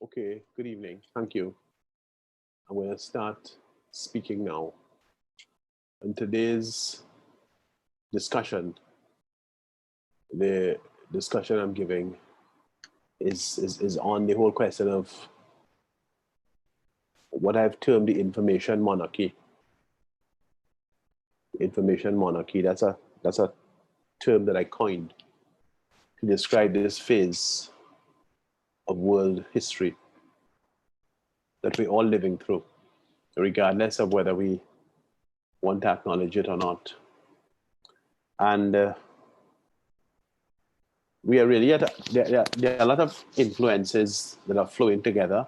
Okay, good evening. Thank you. I'm going to start speaking now. In today's discussion, the discussion I'm giving is on the whole question of what I've termed the information monarchy. Information monarchy, that's a term that I coined to describe this phase of world history that we're all living through, regardless of whether we want to acknowledge it or not. And we are really there are a lot of influences that are flowing together,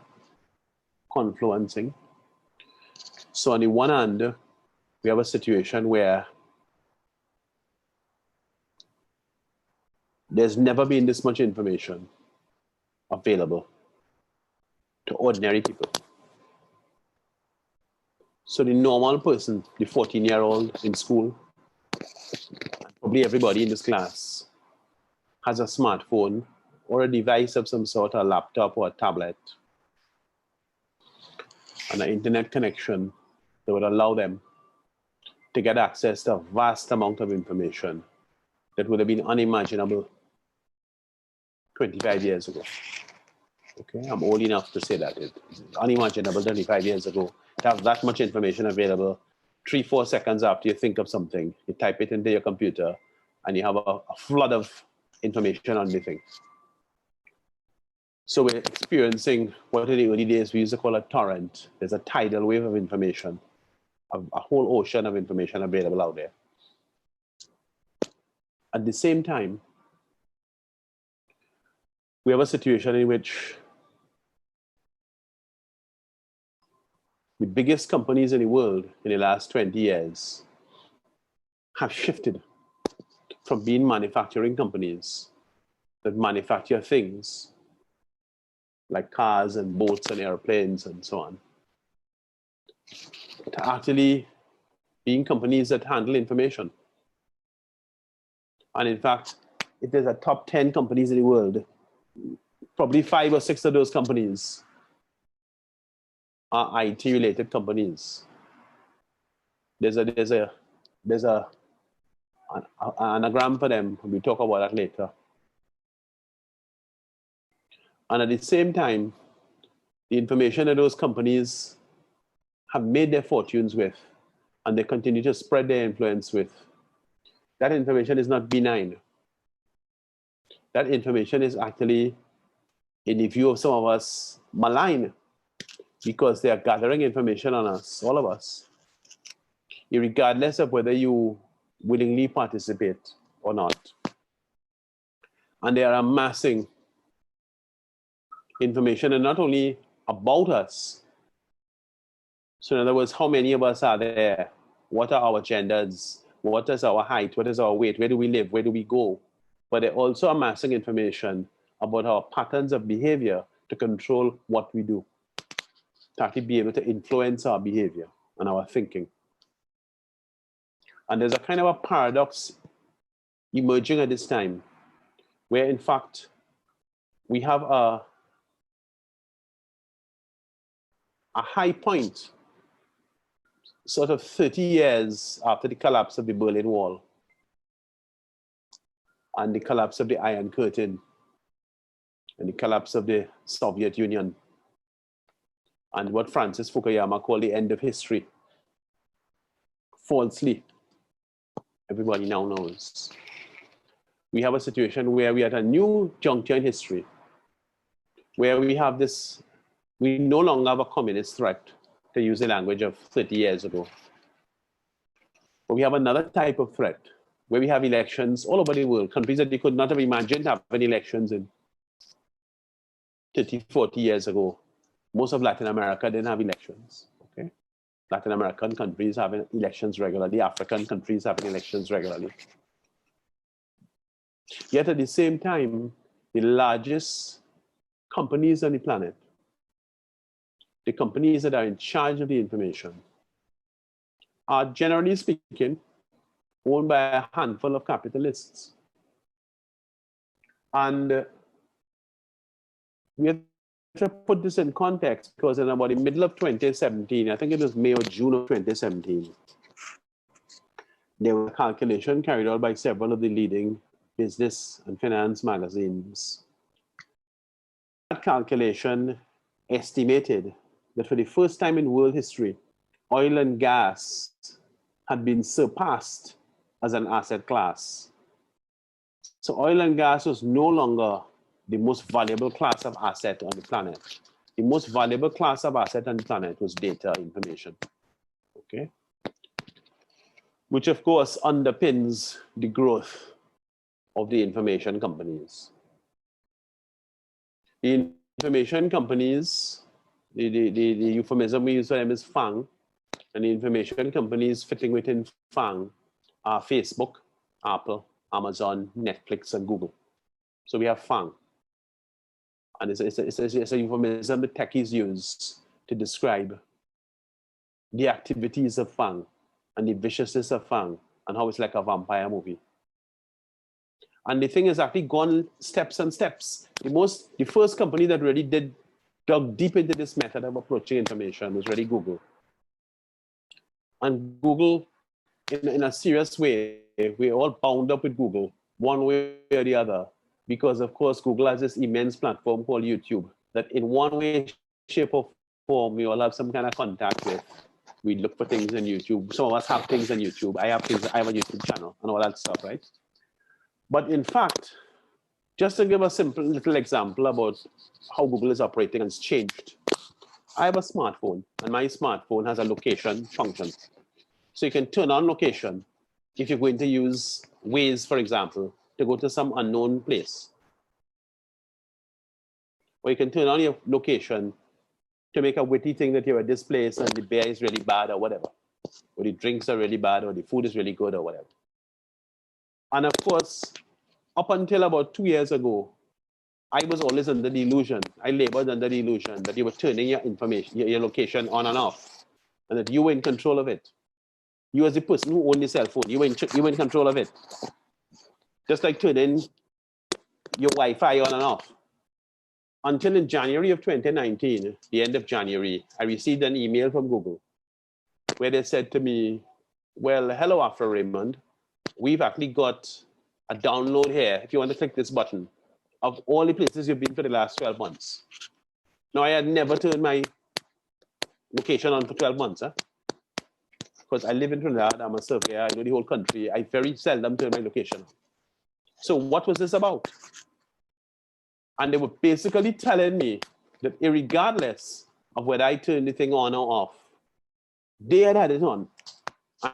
confluencing. So on the one hand, we have a situation where there's never been this much information available to ordinary people. So the normal person, the 14-year-old in school, probably everybody in this class, has a smartphone or a device of some sort, a laptop or a tablet, and an internet connection that would allow them to get access to a vast amount of information that would have been unimaginable 25 years ago. Okay, I'm old enough to say that. It's unimaginable 25 years ago to have that much information available 3-4 seconds after you think of something. You type it into your computer and you have a flood of information on the thing. So we're experiencing what in the early days we used to call a torrent. There's a tidal wave of information, a whole ocean of information available out there. At the same time, we have a situation in which the biggest companies in the world in the last 20 years have shifted from being manufacturing companies that manufacture things like cars and boats and airplanes and so on, to actually being companies that handle information. And in fact, if there's a top 10 companies in the world, probably 5 or 6 of those companies are IT-related companies. There's an anagram for them. We talk about that later. And at the same time, the information that those companies have made their fortunes with, and they continue to spread their influence with, that information is not benign. That information is actually, in the view of some of us, malign, because they are gathering information on us, all of us, regardless of whether you willingly participate or not. And they are amassing information, and not only about us. So in other words, how many of us are there? What are our genders? What is our height? What is our weight? Where do we live? Where do we go? But they're also amassing information about our patterns of behavior to control what we do, to actually be able to influence our behavior and our thinking. And there's a kind of a paradox emerging at this time, where in fact, we have a high point, sort of 30 years after the collapse of the Berlin Wall and the collapse of the Iron Curtain and the collapse of the Soviet Union, and what Francis Fukuyama called the end of history. Falsely, everybody now knows. We have a situation where we are at a new juncture in history, where we have this, we no longer have a communist threat, to use the language of 30 years ago. But we have another type of threat, where we have elections all over the world, countries that you could not have imagined having elections in 30, 40 years ago. Most of Latin America didn't have elections. Okay? Latin American countries having elections regularly, African countries having elections regularly. Yet at the same time, the largest companies on the planet, the companies that are in charge of the information, are generally speaking owned by a handful of capitalists. And we are to put this in context, because in about the middle of 2017, I think it was May or June of 2017, there was a calculation carried out by several of the leading business and finance magazines. That calculation estimated that for the first time in world history, oil and gas had been surpassed as an asset class. So oil and gas was no longer the most valuable class of asset on the planet. The most valuable class of asset on the planet was data information. Okay? Which of course underpins the growth of the information companies. The information companies, the euphemism we use for them is F.A.N.G, and the information companies fitting within F.A.N.G are Facebook, Apple, Amazon, Netflix, and Google. So we have F.A.N.G. And it's a euphemism that techies use to describe the activities of F.A.N.G and the viciousness of F.A.N.G and how it's like a vampire movie. And the thing has actually gone steps and steps. The first company that really dug deep into this method of approaching information was really Google. And Google, in a serious way, we're all bound up with Google, one way or the other, because of course Google has this immense platform called YouTube that in one way, shape, or form, we all have some kind of contact with. We look for things on YouTube. Some of us have things on YouTube. I have a YouTube channel and all that stuff, right? But in fact, just to give a simple little example about how Google is operating and it's changed, I have a smartphone, and my smartphone has a location function. So you can turn on location if you're going to use Waze, for example, to go to some unknown place. Or you can turn on your location to make a witty thing that you're at this place and the beer is really bad or whatever. Or the drinks are really bad or the food is really good or whatever. And of course, up until about 2 years ago, I was always under the illusion, I labored under the illusion that you were turning your information, your location on and off, and that you were in control of it. You as the person who owned the cell phone, you were in control of it. Just like turning your Wi-Fi on and off. Until in January of 2019, the end of January, I received an email from Google where they said to me, well, hello, Afra Raymond. We've actually got a download here, if you want to click this button, of all the places you've been for the last 12 months. Now, I had never turned my location on for 12 months, because I live in Trinidad, I'm a surveyor, I know the whole country. I very seldom turn my location on. So what was this about? And they were basically telling me that irregardless of whether I turned the thing on or off, they had it on,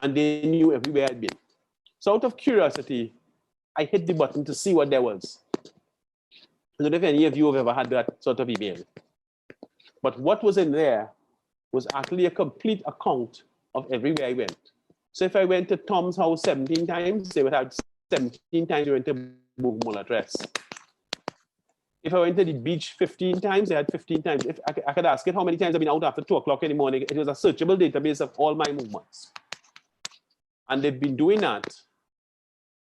and they knew everywhere I'd been. So out of curiosity, I hit the button to see what there was. I don't know if any of you have ever had that sort of email. But what was in there was actually a complete account of everywhere I went. So if I went to Tom's house 17 times, they would have 17 times I went to Boogmul address. If I went to the beach 15 times, they had 15 times. If I could ask it how many times I've been out after 2 o'clock in the morning, it was a searchable database of all my movements. And they've been doing that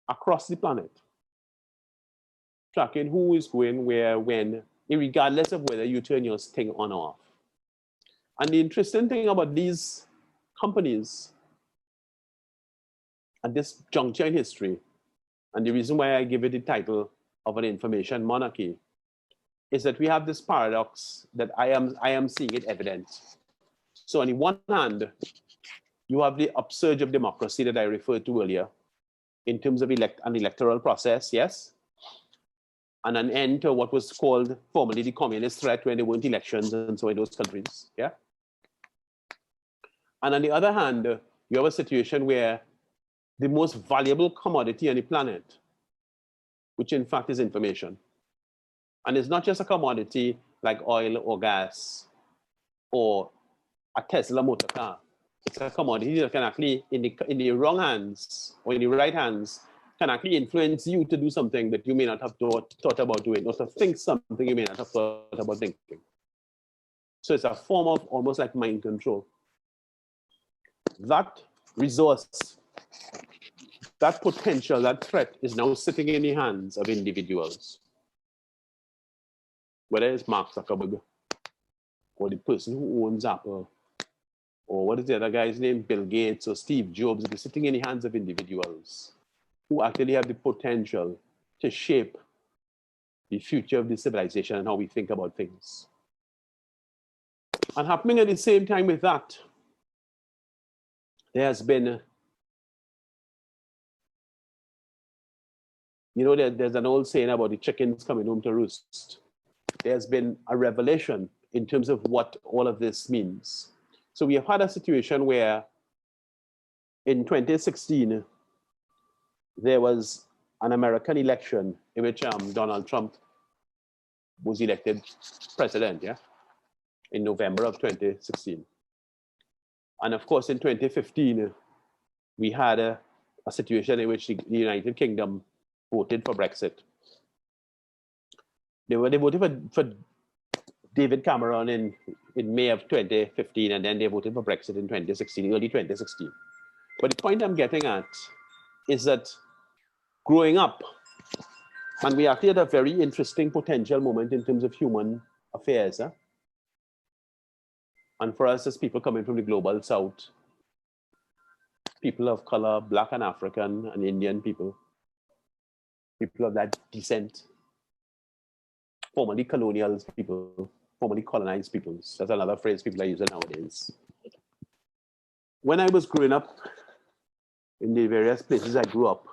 across the planet, tracking who is going where, when, regardless of whether you turn your thing on or off. And the interesting thing about these companies at this juncture in history, and the reason why I give it the title of an information monarchy, is that we have this paradox that I am seeing it evident. So on the one hand, you have the upsurge of democracy that I referred to earlier in terms of an electoral process, yes, and an end to what was called formerly the communist threat when there weren't elections and so in those countries, yeah. And on the other hand, you have a situation where the most valuable commodity on the planet, which in fact is information. And it's not just a commodity like oil or gas or a Tesla motor car. It's a commodity that can actually, in the wrong hands or in the right hands, can actually influence you to do something that you may not have thought about doing, or to think something you may not have thought about thinking. So it's a form of almost like mind control. That resource, that potential, that threat is now sitting in the hands of individuals. Whether it's Mark Zuckerberg, or the person who owns Apple, or what is the other guy's name, Bill Gates or Steve Jobs, it is sitting in the hands of individuals who actually have the potential to shape the future of the civilization and how we think about things. And happening at the same time with that, there has been, you know, there's an old saying about the chickens coming home to roost. There's been a revelation in terms of what all of this means. So we have had a situation where in 2016, there was an American election in which Donald Trump was elected president, yeah, in November of 2016. And of course, in 2015, we had a situation in which the United Kingdom voted for Brexit. They voted for David Cameron in May of 2015, and then they voted for Brexit in 2016, early 2016. But the point I'm getting at is that growing up, and we actually had a very interesting potential moment in terms of human affairs. Huh? And for us as people coming from the global south, people of color, Black and African and Indian people of that descent, formerly colonial people, formerly colonized peoples. That's another phrase people are using nowadays. When I was growing up in the various places I grew up,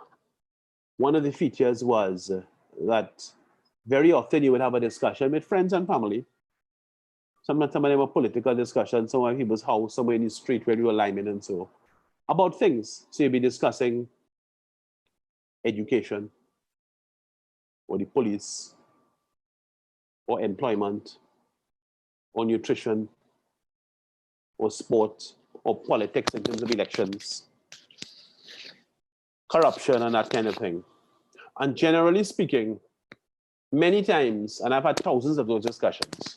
one of the features was that very often you would have a discussion with friends and family. Some of them were political discussions, some of people's house, somewhere in the street where you were linemen and so, about things. So you'd be discussing education, or the police, or employment, or nutrition, or sport, or politics in terms of elections, corruption and that kind of thing. And generally speaking, many times, and I've had thousands of those discussions,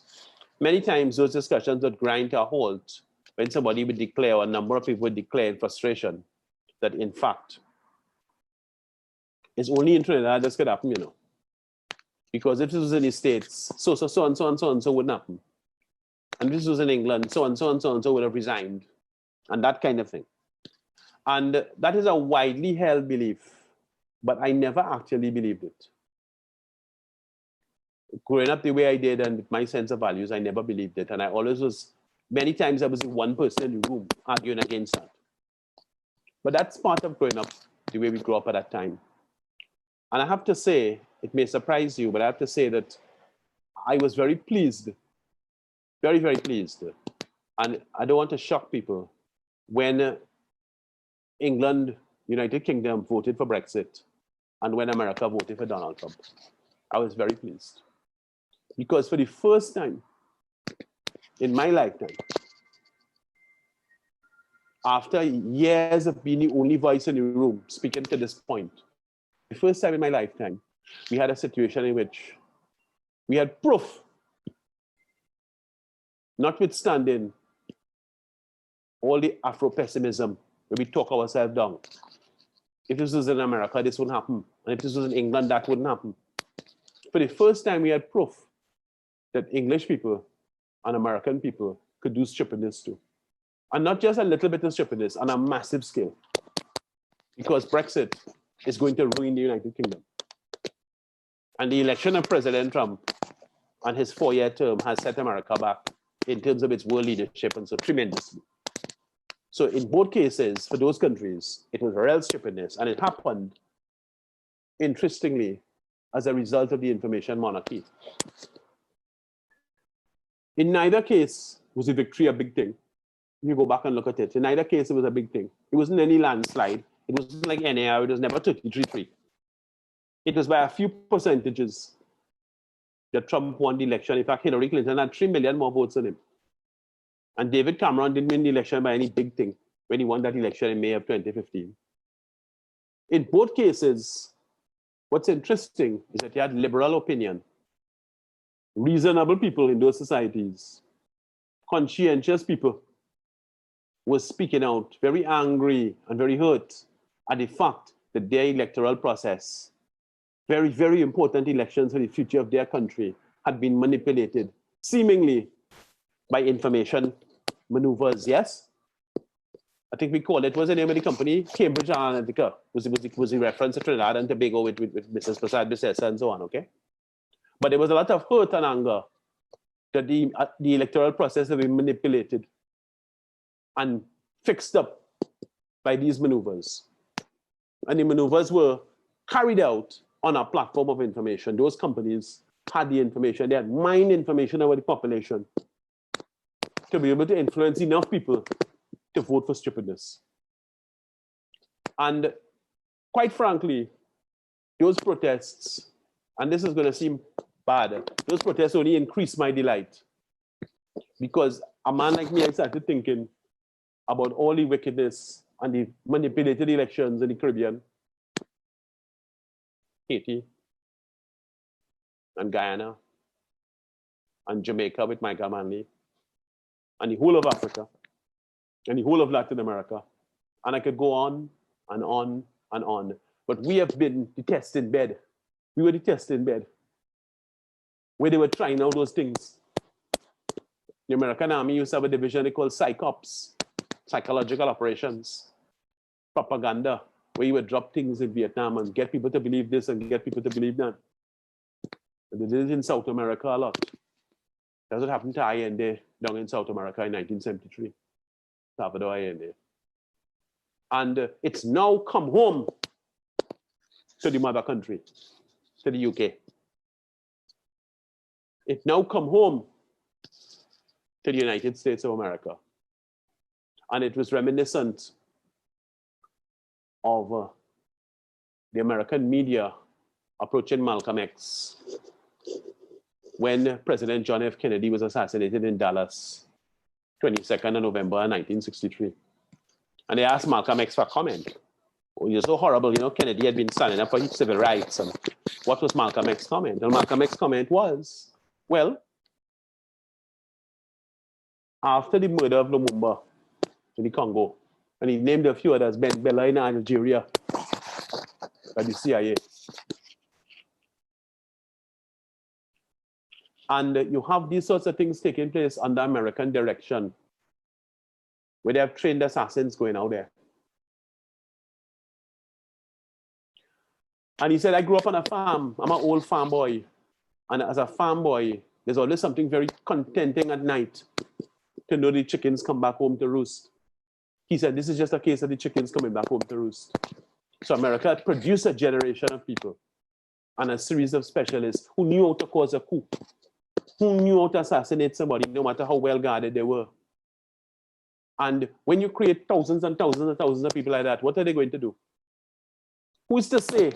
many times those discussions would grind to a halt when somebody would declare, or a number of people would declare in frustration that in fact, it's only in Trinidad this could happen, you know. Because if this was in the States, so and so wouldn't happen. And if this was in England, so and so would have resigned. And that kind of thing. And that is a widely held belief, but I never actually believed it. Growing up the way I did and with my sense of values, I never believed it. And I always was, many times I was the one person in the room arguing against that. But that's part of growing up the way we grew up at that time. And I have to say, it may surprise you, but I have to say that I was very pleased, very, very pleased. And I don't want to shock people. When England, United Kingdom voted for Brexit, and when America voted for Donald Trump, I was very pleased. Because for the first time in my lifetime, after years of being the only voice in the room speaking to this point, the first time in my lifetime, we had a situation in which we had proof, notwithstanding all the Afro-pessimism where we talk ourselves down. If this was in America, this wouldn't happen. And if this was in England, that wouldn't happen. For the first time, we had proof that English people and American people could do stupidness too. And not just a little bit of stupidness, on a massive scale. Because Brexit is going to ruin the United Kingdom. And the election of President Trump and his 4-year term has set America back in terms of its world leadership and so tremendously. So in both cases, for those countries, it was real stupidness. And it happened, interestingly, as a result of the information monarchy. In neither case was the victory a big thing. You go back and look at it. In neither case, it was a big thing. It wasn't any landslide. It wasn't like NAR. It was never 33-3. It was by a few percentages that Trump won the election. In fact, Hillary Clinton had 3 million more votes than him. And David Cameron didn't win the election by any big thing when he won that election in May of 2015. In both cases, what's interesting is that you had liberal opinion, reasonable people in those societies, conscientious people were speaking out, very angry and very hurt at the fact that their electoral process, very, very important elections for the future of their country, had been manipulated, seemingly by information maneuvers, yes? I think we call it, what's the name of the company? Cambridge Analytica was the reference to Trinidad and Tobago with Mrs. Prasad Bissessa and so on, okay? But there was a lot of hurt and anger that the electoral process had been manipulated and fixed up by these maneuvers. And the maneuvers were carried out on a platform of information. Those companies had the information, they had mined information about the population to be able to influence enough people to vote for stupidness. And quite frankly, those protests, and this is going to seem bad, those protests only increased my delight. Because a man like me, I started thinking about all the wickedness and the manipulated elections in the Caribbean, Haiti, and Guyana, and Jamaica with Michael Manley, and the whole of Africa, and the whole of Latin America. And I could go on and on and on. But we have been the testing bed. We were the testing bed where they were trying out those things. The American Army used to have a division they called PsyCops, psychological operations, propaganda, where you would drop things in Vietnam and get people to believe this and get people to believe that. And they did it in South America a lot. That's what happened to Allende down in South America in 1973. Salvador Allende. And it's now come home to the mother country, to the UK. It's now come home to the United States of America. And it was reminiscent of the American media approaching Malcolm X when President John F. Kennedy was assassinated in Dallas, 22nd of November 1963. And they asked Malcolm X for comment. Oh, you're so horrible, you know, Kennedy had been standing up for civil rights. And what was Malcolm X's comment? And Malcolm X's comment was, well, after the murder of Lumumba in the Congo, and he named a few others, Ben Bella in Algeria, by the CIA. And you have these sorts of things taking place under American direction, where they have trained assassins going out there. And he said, I grew up on a farm. I'm an old farm boy. And as a farm boy, there's always something very contenting at night to know the chickens come back home to roost. He said, this is just a case of the chickens coming back home to roost. So America had produced a generation of people and a series of specialists who knew how to cause a coup, who knew how to assassinate somebody, no matter how well guarded they were. And when you create thousands and thousands and thousands of people like that, what are they going to do? Who is to say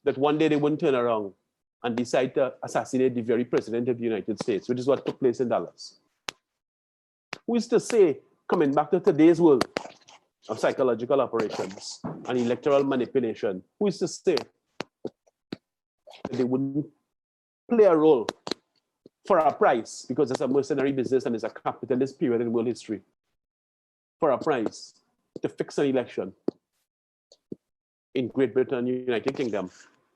that one day they wouldn't turn around and decide to assassinate the very president of the United States, which is what took place in Dallas? Who is to say, coming back to today's world of psychological operations and electoral manipulation, who is to say that they wouldn't play a role for a price, because it's a mercenary business and it's a capitalist period in world history, for a price to fix an election in Great Britain, United Kingdom,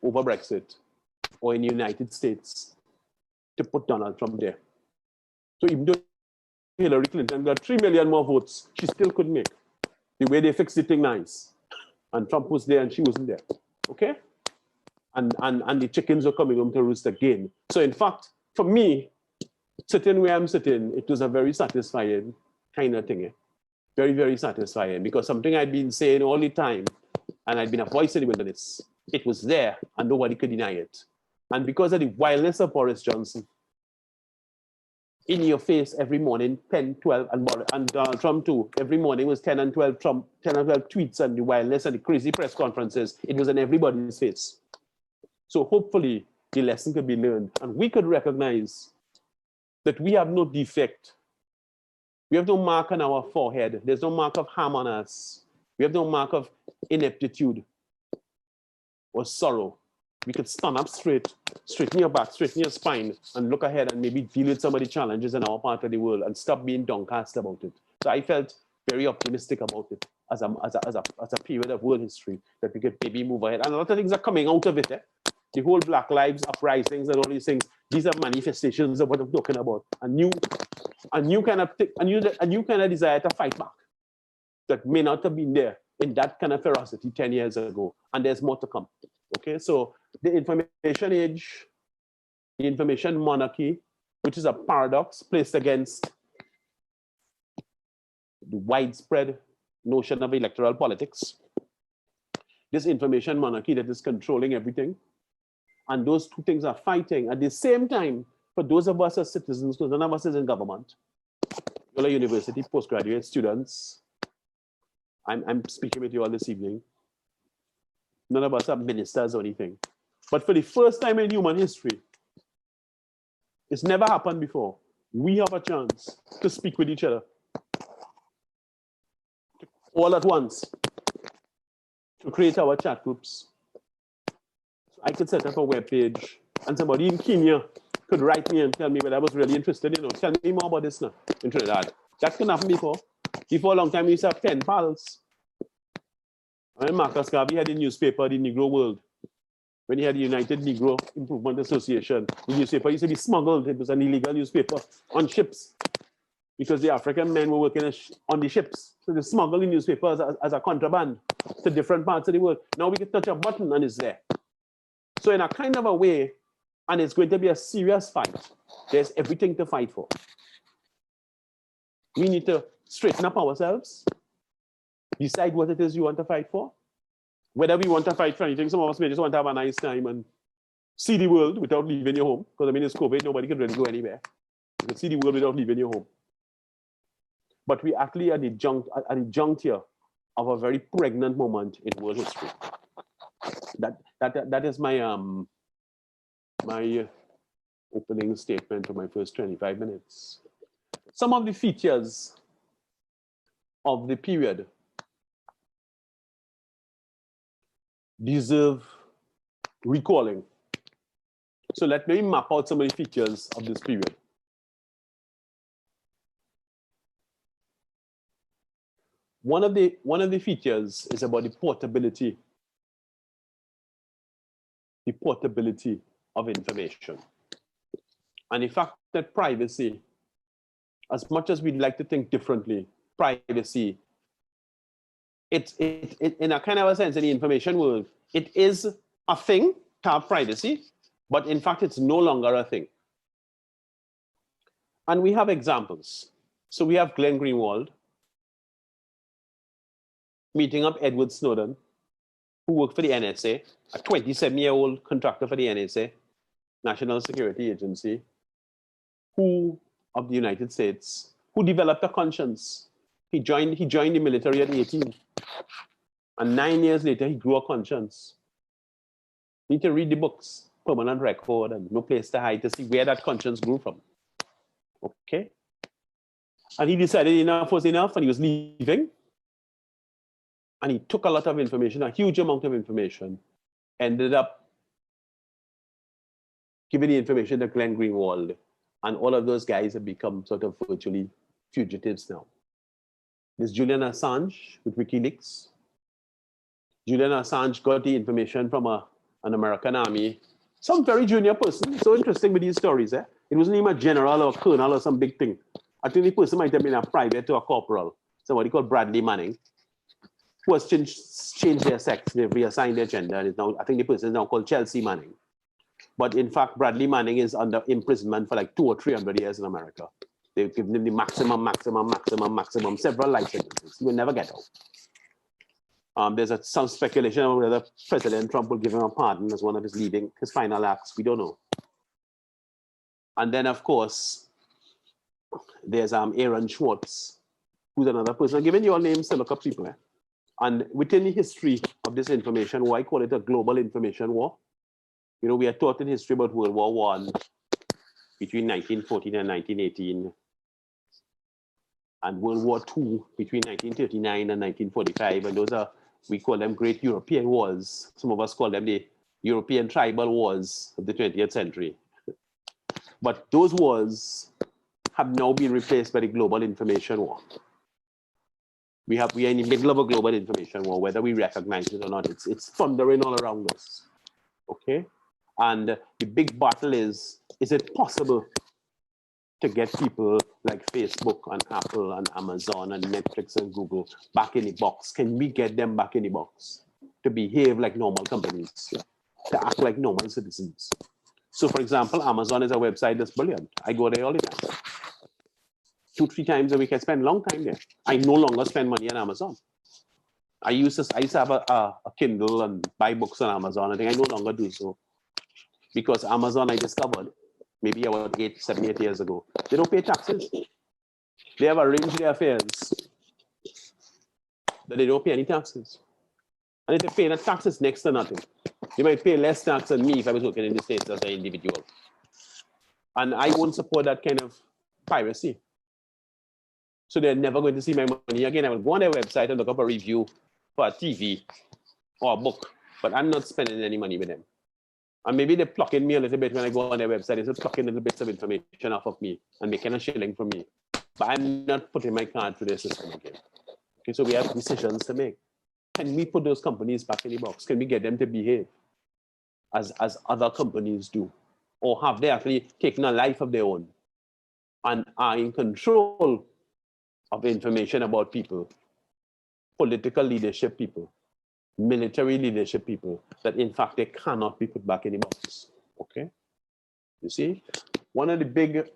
over Brexit, or in the United States to put Donald Trump there. So even though Hillary Clinton got 3 million more votes, she still couldn't make the way they fixed the thing nice. And Trump was there and she wasn't there, okay? And the chickens were coming home to roost again. So in fact, for me, sitting where I'm sitting, it was a very satisfying kind of thing. Very, very satisfying, because something I'd been saying all the time, and I'd been a voice in the wilderness, it was there and nobody could deny it. And because of the wildness of Boris Johnson, in your face every morning, 10, 12, and Trump too, every morning was 10 and 12 tweets and the wildness and the crazy press conferences, it was in everybody's face. So hopefully the lesson could be learned and we could recognize that we have no defect. We have no mark on our forehead. There's no mark of harm on us. We have no mark of ineptitude or sorrow. We could stand up straight, straighten your back, straighten your spine, and look ahead and maybe deal with some of the challenges in our part of the world and stop being downcast about it. So I felt very optimistic about it as a period of world history, that we could maybe move ahead. And a lot of things are coming out of it. The whole Black Lives uprisings and all these things, these are manifestations of what I'm talking about. A new a new kind of desire to fight back that may not have been there in that kind of ferocity 10 years ago, and there's more to come. Okay, so the information age, the information monarchy, which is a paradox placed against the widespread notion of electoral politics. This information monarchy that is controlling everything. And those two things are fighting at the same time for those of us as citizens, because none of us is in government. All are university postgraduate students. I'm speaking with you all this evening. None of us are ministers or anything. But for the first time in human history, it's never happened before. We have a chance to speak with each other all at once, to create our chat groups. So I could set up a web page, and somebody in Kenya could write me and tell me, but I was really interested, tell me more about this now in Trinidad. That couldn't happen before. Before a long time, we used to have 10 pals. When Marcus Garvey had a newspaper, The Negro World, when he had the United Negro Improvement Association, the newspaper used to be smuggled. It was an illegal newspaper on ships because the African men were working on the ships. So they smuggled the newspapers as a contraband to different parts of the world. Now we can touch a button and it's there. So in a kind of a way, and it's going to be a serious fight, there's everything to fight for. We need to straighten up ourselves, decide what it is you want to fight for. Whether we want to fight for anything, some of us may just want to have a nice time and see the world without leaving your home. Because I mean, it's COVID, nobody can really go anywhere. You can see the world without leaving your home. But we actually are at the juncture of a very pregnant moment in world history. That is my my opening statement for my first 25 minutes. Some of the features of the period deserve recalling. So let me map out some of the features of this period. One of the features is about the portability of information. And the fact that privacy, as much as we'd like to think differently, privacy, it in a kind of a sense in the information world, it is a thing to have privacy, but in fact, it's no longer a thing. And we have examples. So we have Glenn Greenwald meeting up Edward Snowden, who worked for the NSA, a 27-year-old contractor for the NSA, National Security Agency, of the United States, who developed a conscience. He joined the military at 18. And 9 years later, he grew a conscience. You need to read the books, Permanent Record, and No Place to Hide, to see where that conscience grew from. Okay? And he decided enough was enough, and he was leaving. And he took a lot of information, a huge amount of information, ended up giving the information to Glenn Greenwald. And all of those guys have become sort of virtually fugitives now. There's Julian Assange with WikiLeaks. Julian Assange got the information from an American army, some very junior person. It's so interesting with these stories. It wasn't even a general or colonel or some big thing. I think the person might have been a private or a corporal, somebody called Bradley Manning, who has changed their sex, they've reassigned their gender. And now, I think the person is now called Chelsea Manning. But in fact, Bradley Manning is under imprisonment for like 200 or 300 years in America. They've given him the maximum, several life sentences. He will never get out. There's some speculation about whether President Trump will give him a pardon as one of his final acts. We don't know. And then, of course, there's Aaron Schwartz, who's another person. I'm giving you all names to look up people. And within the history of this information war, I call it a global information war. You know, we are taught in history about World War I between 1914 and 1918, and World War II between 1939 and 1945. And those are, we call them great European wars. Some of us call them the European tribal wars of the 20th century. But those wars have now been replaced by the global information war. We are in the middle of a global information war, whether we recognize it or not. It's thundering all around us. Okay? And the big battle is it possible to get people like Facebook and Apple and Amazon and Netflix and Google back in the box? Can we get them back in the box to behave like normal companies, to act like normal citizens? So for example, Amazon is a website that's brilliant. I go there all the time. 2-3 times a week. I spend a long time there. I no longer spend money on Amazon. I used to have a Kindle and buy books on Amazon. I think I no longer do so. Because Amazon, I discovered, maybe about 7, 8 years ago, they don't pay taxes. They have arranged their affairs that they don't pay any taxes. And if they pay the taxes next to nothing. They might pay less tax than me if I was working in the States as an individual. And I won't support that kind of piracy. So they're never going to see my money again. I will go on their website and look up a review for a TV or a book, but I'm not spending any money with them. And maybe they pluck in me a little bit when I go on their website. They pluck in little bits of information off of me and making a shilling from me. But I'm not putting my card through their system again. Okay, so we have decisions to make. Can we put those companies back in the box? Can we get them to behave as other companies do? Or have they actually taken a life of their own and are in control of information about people, political leadership people, military leadership people, that in fact they cannot be put back in the box? Okay, you see, one of the big,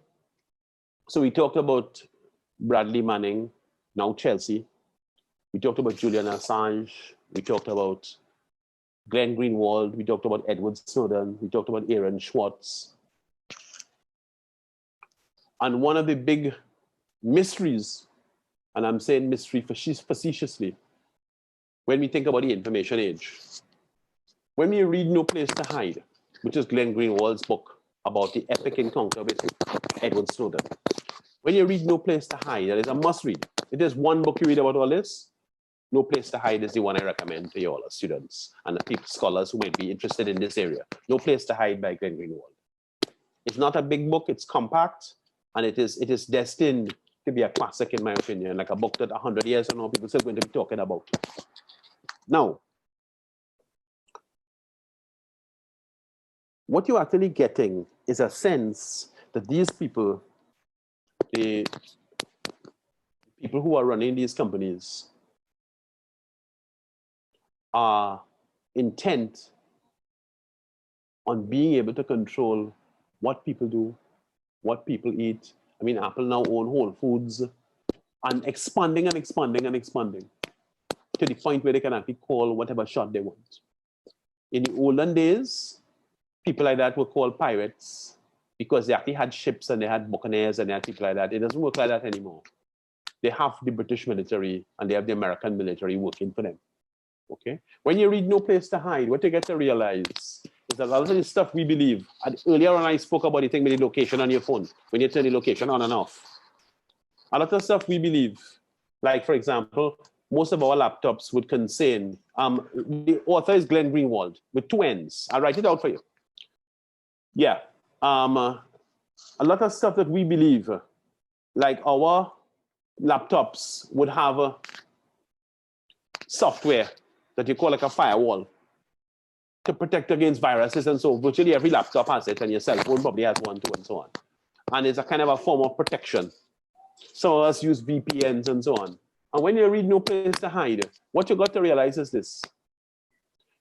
so we talked about Bradley Manning, now Chelsea. We talked about Julian Assange. We talked about Glenn Greenwald. We talked about Edward Snowden. We talked about Aaron Swartz. And one of the big mysteries, and I'm saying mystery facetiously, when we think about the information age, when we read No Place to Hide, which is Glenn Greenwald's book about the epic encounter with Edward Snowden, when you read No Place to Hide, that is a must read. If there's one book you read about all this, No Place to Hide is the one I recommend to you all as students and the people, scholars who might be interested in this area. No Place to Hide by Glenn Greenwald. It's not a big book, it's compact, and it is destined to be a classic in my opinion, like a book that 100 years from now people are still going to be talking about. Now, what you're actually getting is a sense that these people, the people who are running these companies, are intent on being able to control what people do, what people eat. I mean, Apple now own Whole Foods, and expanding and expanding and expanding to the point where they can actually call whatever shot they want. In the olden days, people like that were called pirates because they actually had ships and they had buccaneers and they had people like that. It doesn't work like that anymore. They have the British military and they have the American military working for them. Okay? When you read No Place to Hide, what you get to realize is that a lot of the stuff we believe, and earlier on I spoke about the thing with the location on your phone, when you turn the location on and off. A lot of stuff we believe, like for example, most of our laptops would contain, the author is Glenn Greenwald with 2 N's. I'll write it out for you. Yeah, a lot of stuff that we believe, like our laptops would have software that you call like a firewall to protect against viruses, and so virtually every laptop has it, and your cell phone probably has one too, and so on. And it's a kind of a form of protection. Some of us use VPNs and so on. And when you read No Place to Hide, what you got to realize is this.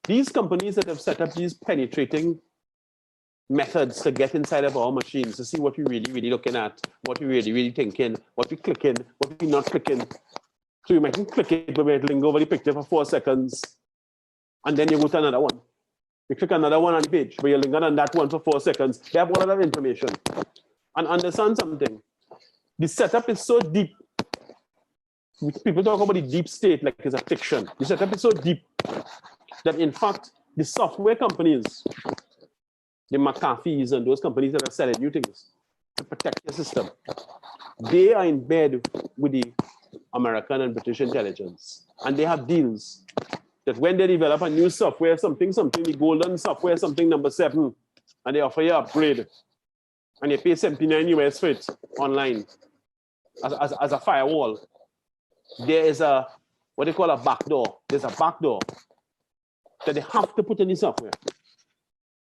These companies that have set up these penetrating methods to get inside of our machines to see what we're really looking at, what we're really thinking, what we're clicking, what we're not clicking. So you might click it, but we might linger over the picture for 4 seconds, and then you go to another one. You click another one on the page, but you linger on that one for 4 seconds. They have all of that information. And understand something. The setup is so deep. People talk about the deep state like it's a fiction. The setup is so deep that in fact, the software companies, the McAfee's and those companies that are selling new things to protect the system, they are in bed with the American and British intelligence. And they have deals that when they develop a new software, something, the golden software, something number 7, and they offer you an upgrade, and you pay 79 US for it online as a firewall, there is a, what they call a backdoor. There's a backdoor that they have to put in the software.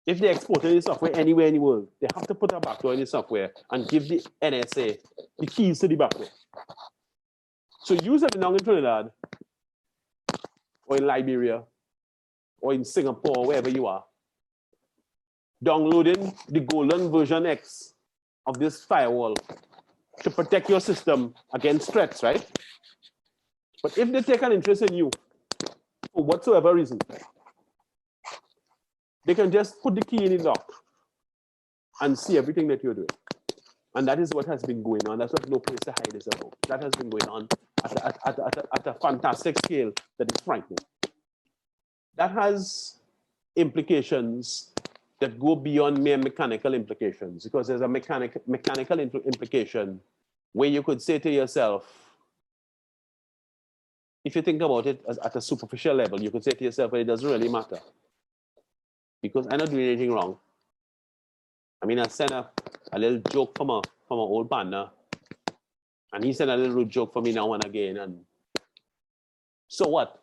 if they export any software anywhere in the world, they have to put a backdoor in the software and give the NSA the keys to the backdoor. So you sitting down in Trinidad, or in Liberia, or in Singapore, wherever you are, downloading the golden version X of this firewall to protect your system against threats, right? But if they take an interest in you, for whatsoever reason, they can just put the key in the lock and see everything that you're doing. And that is what has been going on. That's what No Place to Hide is about. That has been going on at a fantastic scale that is frightening. That has implications that go beyond mere mechanical implications, because there's a mechanical implication where you could say to yourself, if you think about it at a superficial level, you could say to yourself, well, it doesn't really matter because I'm not doing anything wrong. I mean, I sent a little joke from an old partner, and he sent a little joke for me now and again. And so what?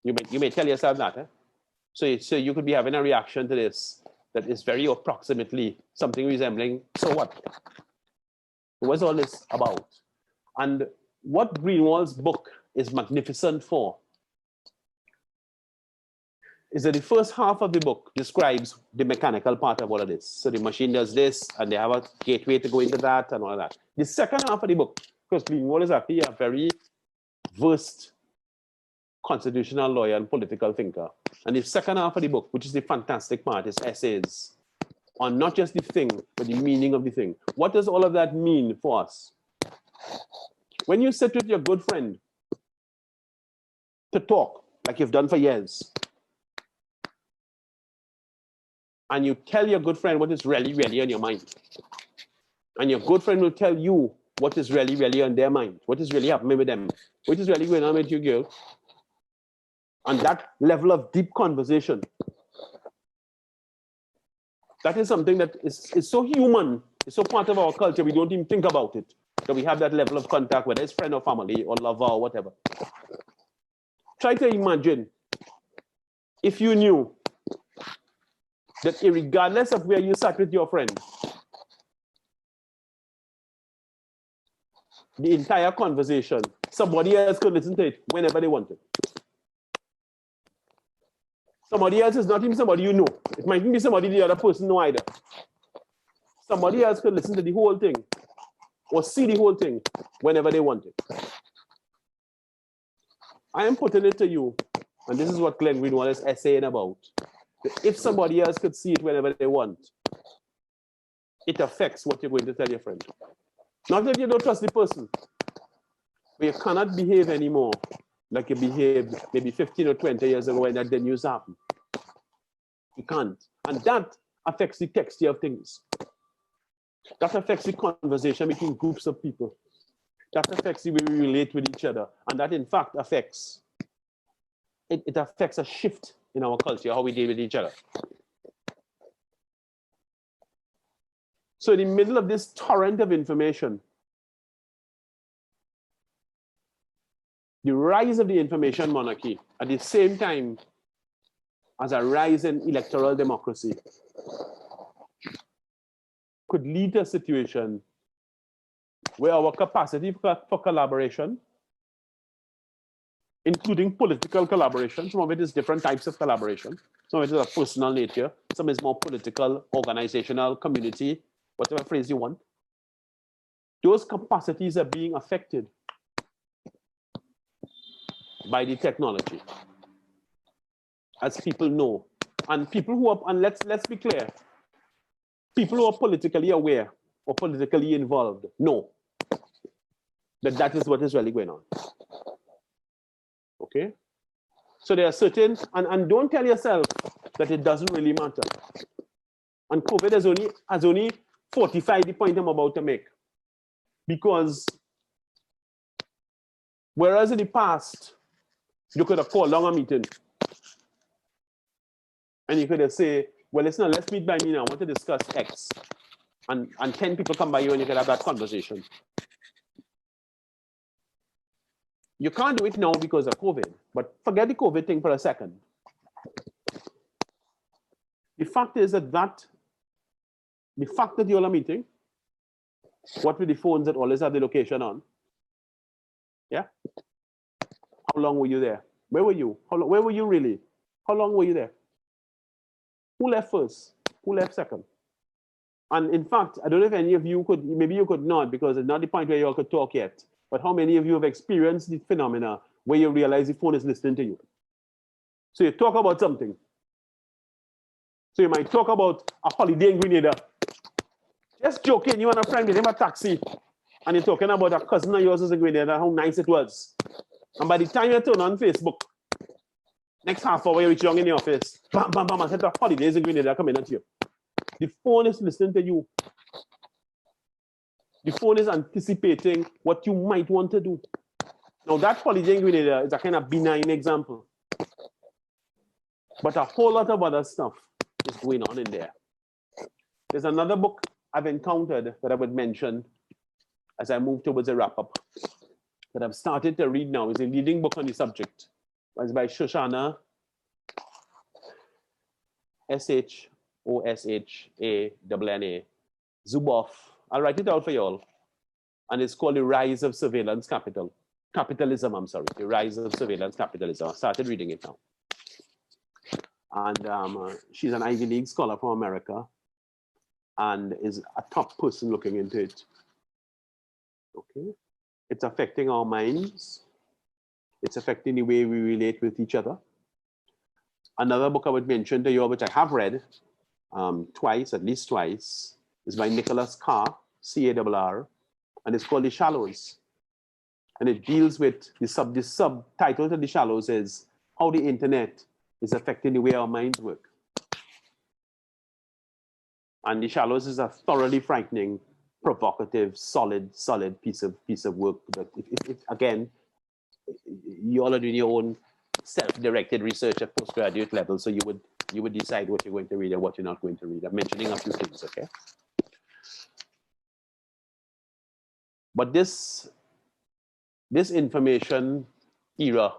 You may tell yourself that. Eh? So you could be having a reaction to this that is very approximately something resembling, so what? What's all this about? And what Greenwald's book is magnificent for is that the first half of the book describes the mechanical part of all of this. So the machine does this, and they have a gateway to go into that and all of that. The second half of the book, because Greenwald is actually a very versed constitutional lawyer and political thinker. And the second half of the book, which is the fantastic part, is essays on not just the thing, but the meaning of the thing. What does all of that mean for us? When you sit with your good friend to talk, like you've done for years, and you tell your good friend what is really, really on your mind, and your good friend will tell you what is really, really on their mind, what is really happening with them, what is really going on with you, girl, and that level of deep conversation, that is something that is so human, it's so part of our culture, we don't even think about it, that we have that level of contact, whether it's friend or family or lover or whatever. Try to imagine if you knew that regardless of where you sat with your friend, the entire conversation, somebody else could listen to it whenever they wanted. Somebody else is not even somebody you know. It might be somebody the other person know either. Somebody else could listen to the whole thing or see the whole thing whenever they wanted. I am putting it to you, and this is what Glenn Greenwald is essaying about. If somebody else could see it whenever they want, it affects what you're going to tell your friend. Not that you don't trust the person, but you cannot behave anymore like you behaved maybe 15 or 20 years ago when that then news happened. You can't. And that affects the texture of things. That affects the conversation between groups of people. That affects the way we relate with each other. And that, in fact, affects, it affects a shift in our culture, how we deal with each other. So in the middle of this torrent of information, the rise of the information monarchy at the same time as a rise in electoral democracy could lead to a situation where our capacity for collaboration, including political collaboration, some of it is different types of collaboration, some of it is of personal nature, some is more political, organizational, community, whatever phrase you want. Those capacities are being affected by the technology, as people know. And people who are, and let's be clear, people who are politically aware or politically involved know that that is what is really going on. Okay? So there are certain, and don't tell yourself that it doesn't really matter. And COVID has only fortified the point I'm about to make. Because whereas in the past, you could have called a longer meeting and you could have said, well, listen, let's meet by me now. I want to discuss X. And 10 people come by you and you can have that conversation. You can't do it now because of COVID, but forget the COVID thing for a second. The fact is that the fact that you all are meeting, what with the phones that always have the location on? Yeah? How long were you there? Where were you? Where were you really? How long were you there? Who left first? Who left second? And in fact, I don't know if any of you could, maybe you could not, because it's not the point where you all could talk yet. But how many of you have experienced the phenomena where you realize the phone is listening to you? So you talk about something. So you might talk about a holiday in Grenada. Just joking, you and a friend get him a taxi, and you're talking about a cousin of yours who's in Grenada, how nice it was. And by the time you turn on Facebook, next half hour you reach young in the office, bam, bam, bam, I said the holidays in Grenada coming at you. The phone is listening to you. The phone is anticipating what you might want to do. Now that holiday in Grenada is a kind of benign example. But a whole lot of other stuff is going on in there. There's another book I've encountered that I would mention as I move towards a wrap-up that I've started to read now. It's a leading book on the subject. It's by Shoshana, Shoshana Zuboff. I'll write it out for you all. And it's called The Rise of Surveillance Capitalism, I'm sorry. The Rise of Surveillance Capitalism. I started reading it now. And she's an Ivy League scholar from America and is a top person looking into it. Okay. It's affecting our minds. It's affecting the way we relate with each other. Another book I would mention to you, which I have read twice, at least twice, is by Nicholas Carr, C-A-R-R, and it's called The Shallows. And it deals with the subtitle to The Shallows is how the internet is affecting the way our minds work. And The Shallows is a thoroughly frightening, provocative, solid piece of work. But again, you all are doing your own self-directed research at postgraduate level, so you would decide what you're going to read and what you're not going to read. I'm mentioning a few things, okay? But this information era,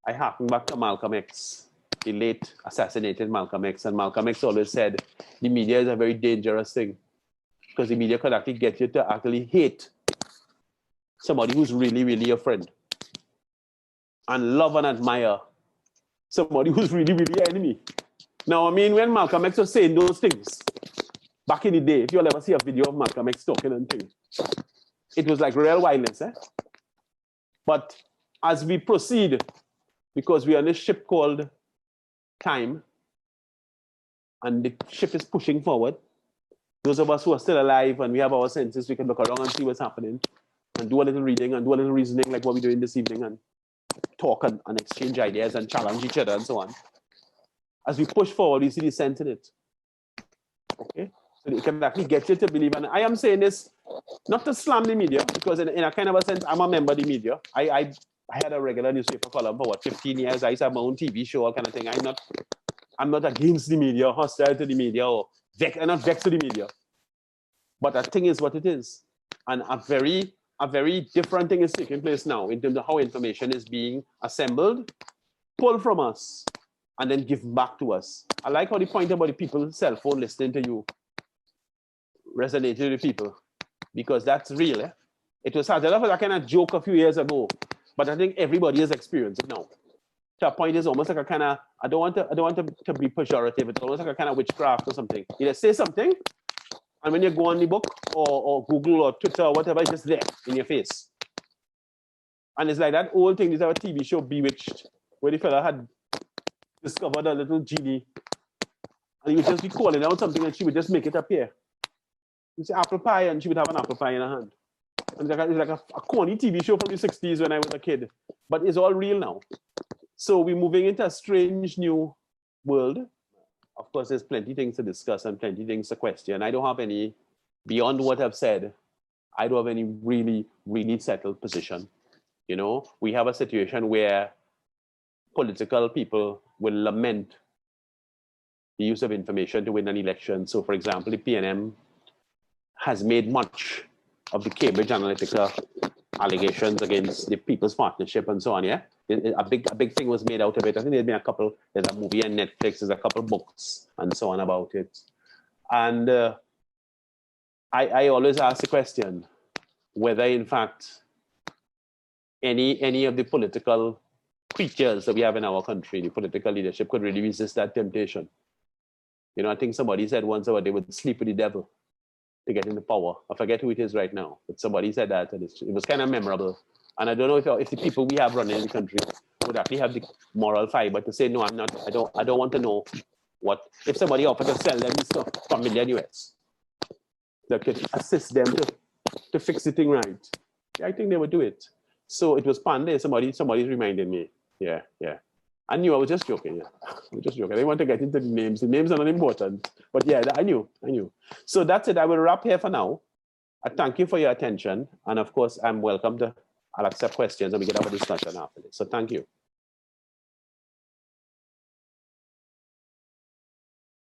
I harken back to Malcolm X, the late assassinated Malcolm X, and Malcolm X always said the media is a very dangerous thing because the media could actually get you to actually hate somebody who's really, really your friend and love and admire somebody who's really, really your enemy. Now, I mean, when Malcolm X was saying those things, back in the day, if you'll ever see a video of Malcolm X talking and things, it was like real violence, eh? But as we proceed, because we're on a ship called time, and the ship is pushing forward, those of us who are still alive and we have our senses, we can look around and see what's happening and do a little reading and do a little reasoning like what we're doing this evening and talk and exchange ideas and challenge each other and so on. As we push forward, we see the sense in it. Okay? So it can actually get you to believe. And I am saying this not to slam the media, because in a kind of a sense, I'm a member of the media. I had a regular newspaper column for what, 15 years. I used to have my own TV show, all kind of thing. I'm not against the media, hostile to the media, or I'm not vexed to the media. But that thing is what it is. And a very different thing is taking place now in terms of how information is being assembled, pulled from us, and then given back to us. I like how the point about the people's cell phone listening to you resonated with people, because that's real. Eh? It was started off as a kind of joke a few years ago, but I think everybody has experienced it now. To a point is almost like a kind of, I don't want to be pejorative, it's almost like a kind of witchcraft or something. You say something, and when you go on the book or Google or Twitter or whatever, it's just there in your face. And it's like that old thing, there's a TV show, Bewitched, where the fella had discovered a little genie, and he would just be calling out something and she would just make it appear. You say apple pie, and she would have an apple pie in her hand. And it's like a corny TV show from the 60s when I was a kid, but it's all real now. So we're moving into a strange new world. Of course, there's plenty of things to discuss and plenty of things to question. I don't have any, beyond what I've said, I don't have any really, really settled position. You know, we have a situation where political people will lament the use of information to win an election. So for example, the PNM has made much of the Cambridge Analytica allegations against the People's Partnership and so on, yeah? A big thing was made out of it. I think there's been a couple. There's a movie on Netflix. There's a couple books and so on about it. And I always ask the question whether, in fact, any of the political creatures that we have in our country, the political leadership, could really resist that temptation. You know, I think somebody said once about they would sleep with the devil to get into power. I forget who it is right now, but somebody said that, and it was kind of memorable. And I don't know if the people we have running the country would actually have the moral fiber to say, no, I'm not. I don't want to know what if somebody offered to sell them stuff for $1 million US that could assist them to fix the thing right. I think they would do it. So it was Panda. Somebody reminded me. Yeah. I knew I was just joking. Yeah, I was just joking. I didn't want to get into the names. The names are not important. But yeah, I knew. So that's it. I will wrap here for now. I thank you for your attention. And of course, I'll accept questions and we get have a discussion after this. So thank you.